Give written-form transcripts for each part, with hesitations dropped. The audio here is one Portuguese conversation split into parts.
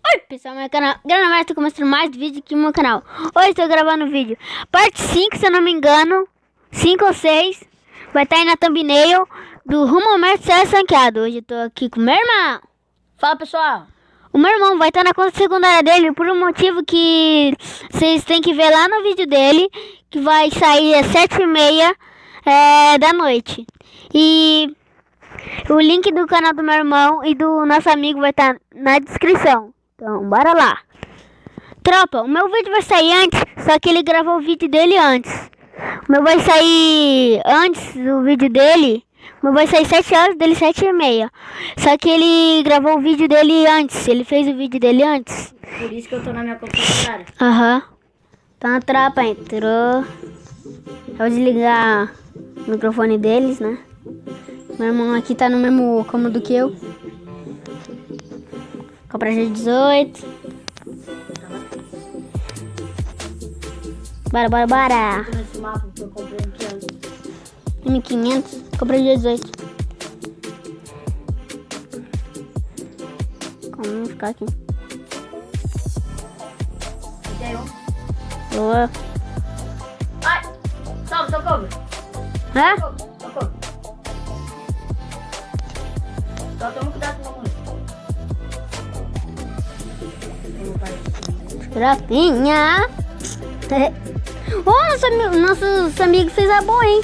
Oi pessoal, meu canal Granamar, estou começando mais vídeo aqui no meu canal. Hoje estou gravando um vídeo, parte 5 se eu não me engano, 5 ou 6. Vai estar aí na thumbnail do Rumo ao Mestre CS Ranqueado. Hoje eu estou aqui com o meu irmão. Fala pessoal. O meu irmão vai estar na conta secundária dele por um motivo que vocês têm que ver lá no vídeo dele, que vai sair às 7h30 da noite. E o link do canal do meu irmão e do nosso amigo vai estar na descrição. Então, bora lá. Tropa, o meu vídeo vai sair antes, só que ele gravou o vídeo dele antes. O meu vai sair antes do vídeo dele. O meu vai sair 7 horas, dele 7h30. Só que ele gravou o vídeo dele antes. Ele fez o vídeo dele antes. Por isso que eu tô na minha computadora. Aham. Então a tropa entrou. Eu vou desligar o microfone deles, né? Meu irmão aqui tá no mesmo cômodo que eu. Compra G18. Bora. Nesse mapa que eu comprei em que ano? 1500. Compra G18. Como ficar aqui? Entendeu? Boa. Ai! Salve, socorro! Hã? Socorro! Só toma cuidado com o meu. Tropinha. Nossos amigos fez a boa, hein?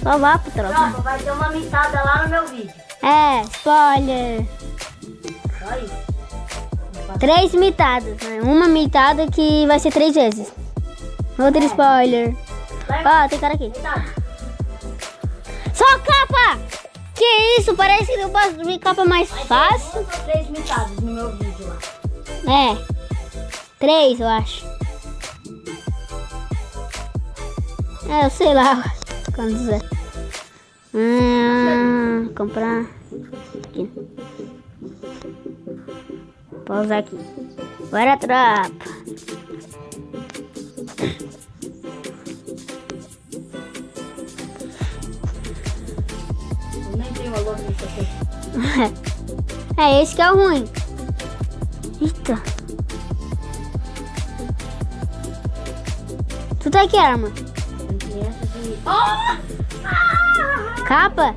Só vá pro tropa. Tropa, vai ter uma mitada lá no meu vídeo. É, spoiler. Só isso. 3 mitadas, né? Uma mitada que vai ser 3 vezes. Outro spoiler. Ó, tem cara aqui. Mitada. Só capa! Que isso? Parece que eu posso ver capa mais fácil. 2 ou 3 mitadas no meu vídeo lá. É. 3, eu acho. É, eu sei lá. Quantos é? Comprar. Aqui. Pausar aqui. Bora, tropa. Eu nem tenho valor nisso aqui. É, esse que é o ruim. Eita. Tu tá aqui, arma? Capa?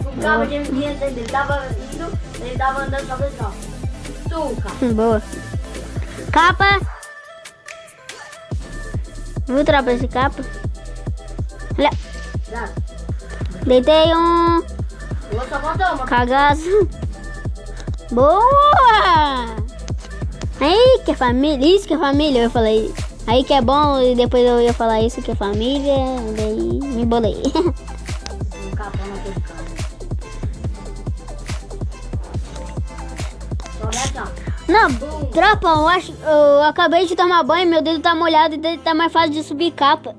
O cabo de M500 ele tava indo, ele tava andando só assim, ó. Tuca. Boa. Capa. Viu, tropa, esse capa? Olha. Já. Deitei um Eu só falta uma. cagaço. Boa! Aí que é família. Isso que é família, eu falei. Aí que é bom, e depois eu ia falar isso que é família. Daí me bolei. Um capão naquele carro. Só desce, ó. Não, tropa, eu acabei de tomar banho, meu dedo tá molhado e daí tá mais fácil de subir capa.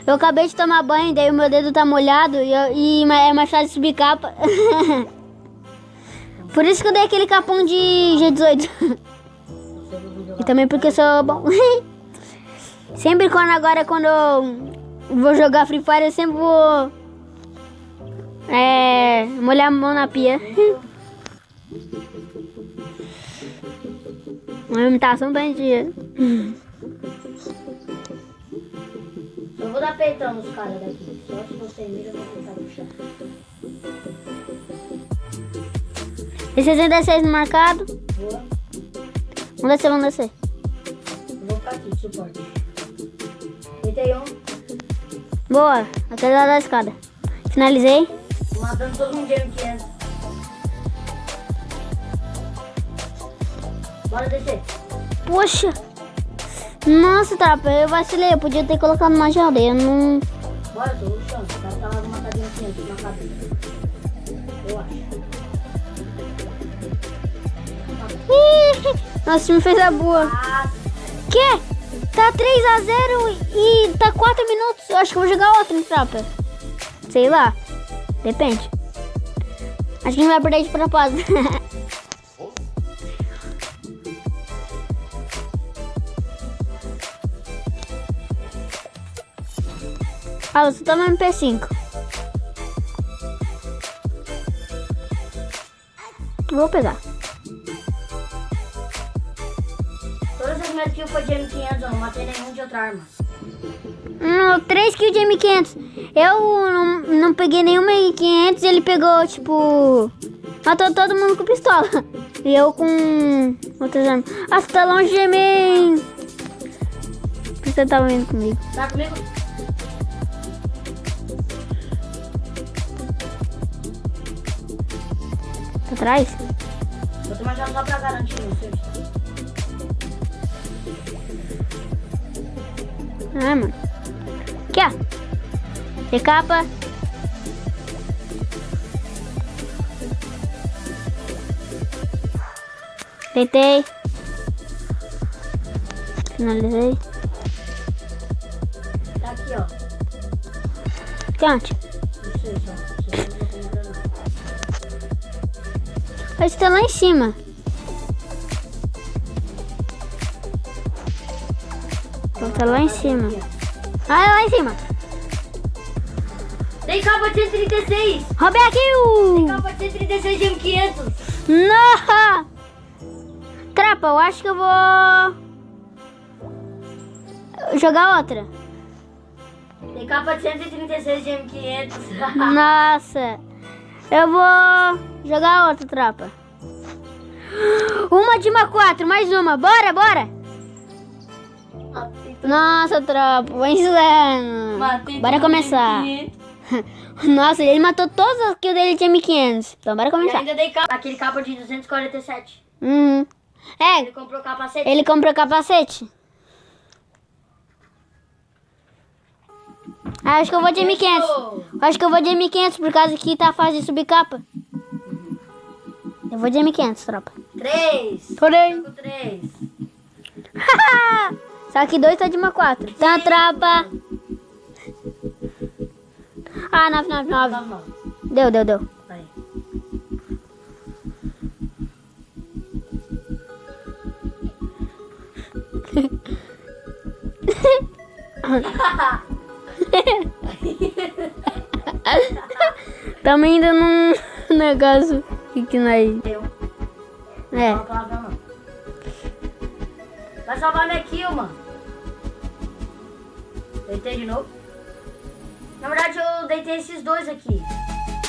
Eu acabei de tomar banho, daí o meu dedo tá molhado e é mais fácil de subir capa. Por isso que eu dei aquele capão de G18. E também porque eu sou bom. Sempre quando eu vou jogar Free Fire, eu sempre vou molhar a mão na pia. Uma imitação da dia. Eu vou dar peitão nos caras daqui. Só se você mira, eu vou tentar puxar. E 66 no marcado. Boa. Vamos descer. Eu vou ficar aqui, de suporte. Deitei um. Boa, até lá da escada. Finalizei. Matando todo mundo de M500. Bora descer. Poxa. Nossa, tropa, eu vacilei. Eu podia ter colocado uma geladeira. Não... Bora, tô luxando. O cara tá lá numa cadeira M500 na cabeça. Eu acho. Nosso time fez a boa. Ah, Que? Tá 3-0 e tá 4 minutos. Eu acho que eu vou jogar outro, hein, tropa. Sei lá. Depende. Acho que não vai perder de propósito. Ah, você toma MP5. Vou pegar. Todas as minhas kills foi de M500, eu não matei nenhum de outra arma. 3 kills de M500. Eu não peguei nenhuma M500. Ele pegou, tipo... Matou todo mundo com pistola. E eu com outras armas. Ah, você tá longe de mim. Você tava vindo comigo. Tá comigo? Tá atrás? Vou tomar já só pra garantir você. Ah, mano. Aqui, ó. Recapa. Deitei. Finalizei. Tá aqui, ó. Aqui onde? Não sei só. Você não tem nada não. Acho que tá lá em cima. Tá lá em cima. Ah, é lá em cima. Tem capa de 136. Roubei aqui Tem o... capa de 136 de M500. Não! Trapa, eu acho que eu vou... jogar outra. Tem capa de 136 de M500. Nossa. Eu vou jogar outra, trapa. Uma de uma 4, mais uma. Bora, bora. Nossa, tropa, vou ensinando. Bora começar. Nossa, ele matou todas as kills dele de M500. Então bora E começar. ainda dei capa. Aquele capa de 247. É, Ele comprou capacete. ele comprou capacete. Ah, acho que eu vou de M500. Acho que eu vou de M500 por causa que tá fácil de subir capa. Eu vou de M500, tropa. 3. Porém. 3. Só que 2 tá de uma 4. Então, tropa. Ah, 999. Deu. Aí. Tamo indo num negócio que nós... Deu. É. Não, palavrão não. Vai salvar minha kill, mano. Deitei de novo. Na verdade, eu deitei esses dois aqui.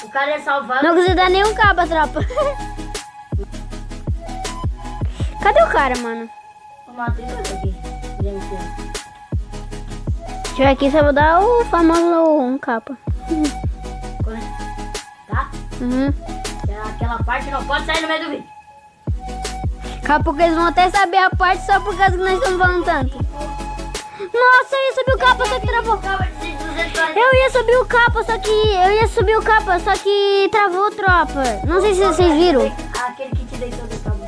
O cara ia salvar. Não consegui dar nenhum cabo, tropa. Cadê o cara, mano? Eu matei dois aqui. Gente, Deixa eu ver aqui, só vou dar o famoso um capa. tá? Uhum. Aquela parte não pode sair no meio do vídeo. Daqui a pouco eles vão até saber a parte só por causa que nós estamos falando tanto. Nossa, eu ia subir o capa, só que travou. Eu ia subir o capa, só que travou, tropa. Não sei se vocês viram. Aquele que te deitou do cabo.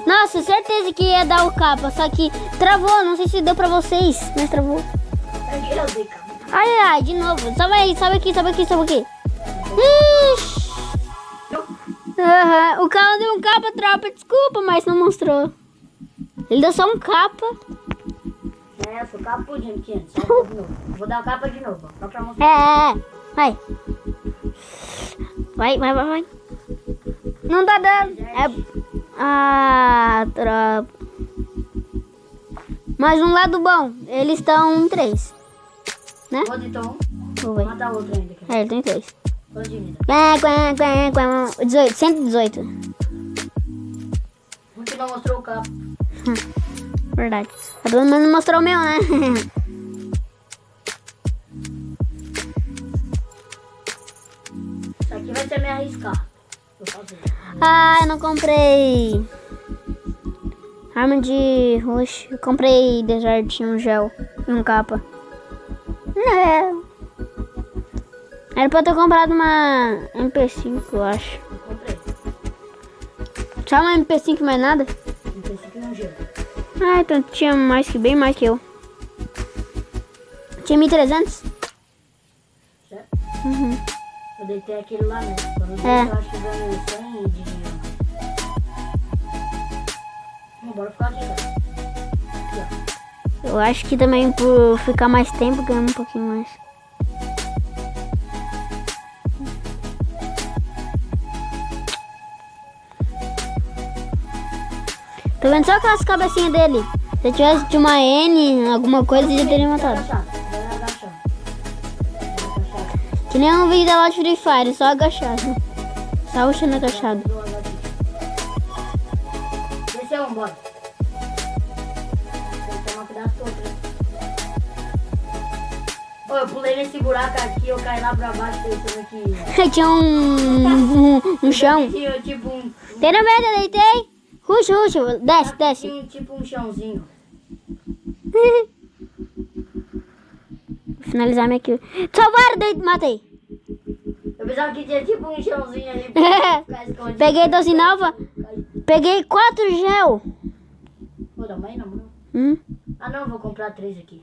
Nossa, certeza que ia dar o capa, só que travou. Não sei se deu pra vocês, mas travou. Eu dei cabo. Ai, de novo. Sobe aqui. Ixi. O cara deu um capa, tropa. Desculpa, mas não mostrou. Ele deu só um capa. É, eu sou capa de M500. Só de novo. Vou dar o capa de novo. Só pra mostrar. Vai. Vai. Não tá dando. Tropa. Mas um lado bom. Eles estão 3. Né? Outro então. Vou ver. Matar outro ainda. Aqui. Ele tem 3. Tô de vida. 118. Um que não mostrou o capa. Verdade. Pelo menos mostrou o meu, né? Isso aqui vai ser me arriscar. Vou fazer. Eu não comprei arma de rush. Eu comprei desert, um gel e um capa. Era pra eu ter comprado uma MP5, eu acho. Comprei. Só uma MP5 mais nada? MP5 e um gelo. Então tinha bem mais que eu. Tinha 1300? Certo? Uhum. Eu deitei aquele lá, né? Quando eu É. eu acho que ganhei 100 de dinheiro. Bora ficar aqui, cara. Aqui, Eu acho que também por ficar mais tempo ganhando um pouquinho mais. Tô vendo só aquelas cabecinhas dele. Se eu tivesse de uma N, alguma coisa, eu já teria matado. Vai agachar. Que nem um vídeo lá de Free Fire, só agachado. Só rushando agachado. Esse é um, bora. Tem que tomar cuidado com o outro. Ô, eu pulei nesse buraco aqui, eu caí lá pra baixo, pensando aqui. Tinha um chão. Tinha tipo um... Tem na merda, deitei. Ruxa, desce, desce. Tinha tipo um chãozinho. Vou finalizar minha kill. Salvaram, matei. Eu pensava que tinha tipo um chãozinho ali pra ficar escondido. Peguei 12 nova. Peguei 4 gel. Pô, dá mais não, não. Ah não, vou comprar 3 aqui.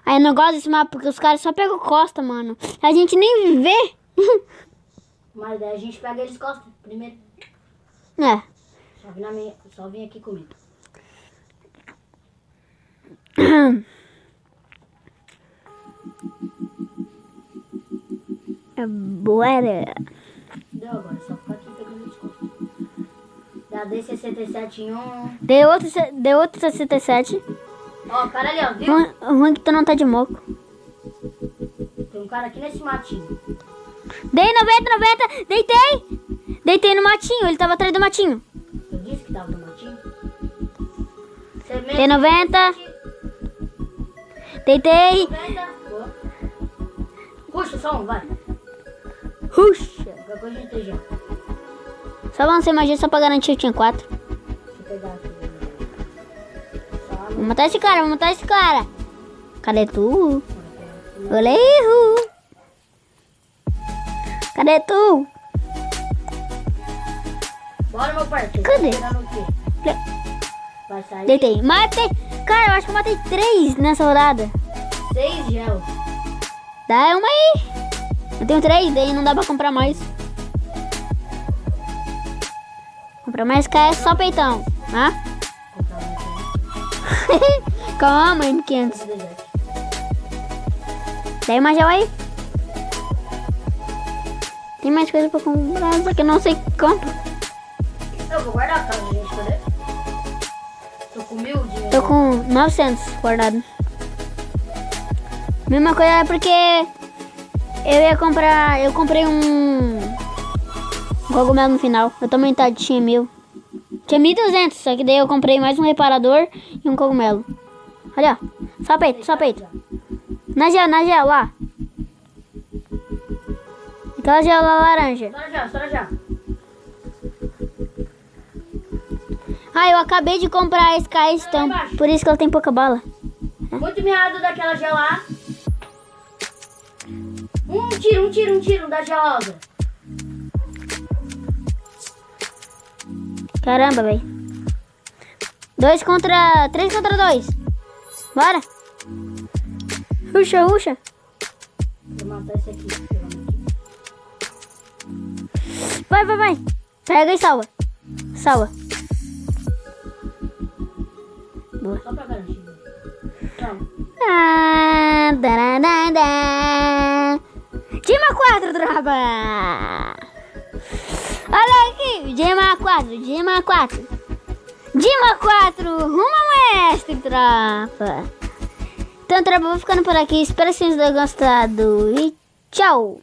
Aí eu não gosto desse mapa porque os caras só pegam costa, mano. A gente nem vê. Mas daí a gente pega eles costas primeiro. É. Só vem aqui comigo. Bora. Deu agora, só ficar aqui pegando eles costas. Já dei 67 em um. Deu outro 67. Ó, o cara ali, ó, viu? O ruim que tu não tá de moco. Tem um cara aqui nesse matinho. Dei 90. Deitei no matinho. Ele tava atrás do matinho. Eu disse que tava no matinho. Dei 90. Deitei. 90. Boa. Puxa, só um, vai. Ruxa. Qualquer coisa a gente tem já. Só lancei magia só pra garantir eu tinha 4. Deixa eu pegar aqui. Vou matar esse cara. Cadê tu? Olê. Cadê tu? Bora, meu parceiro. Cadê? Tá pegando o quê? Vai sair. Deitei. Matei. Cara, eu acho que eu matei 3 nessa rodada. 6 gel. Dá uma aí. Eu tenho 3, daí não dá pra comprar mais. Comprar mais que é só peitão. Hã? Comprar um aqui. Calma, M500. Esse deserto. Tem mais gel aí? Tem mais coisa pra comprar, só que eu não sei como. Eu vou guardar, caso a gente poder. Tô com 1000 de... Tô com 900 guardado. Mesma coisa é porque eu ia comprar. Eu comprei um cogumelo no final. Eu também tinha 1000. Tinha 1200, só que daí eu comprei mais um reparador e um cogumelo. Olha, ó. Só peito. Na gel, lá. Aquela gel lá laranja. Só já. Ah, eu acabei de comprar a Sky Stone, por isso que ela tem pouca bala. Muito miado daquela gel lá. Um tiro da gelosa. Caramba, velho. 3 contra 2. Bora. Ruxa. Vou matar esse aqui. Vai. Pega e salva. Boa. Só pra garantir. Tchau. Dima 4, tropa. Olha aqui. Dima 4. Rumo mestre, tropa. Então, tropa, vou ficando por aqui. Espero que vocês tenham gostado. E tchau.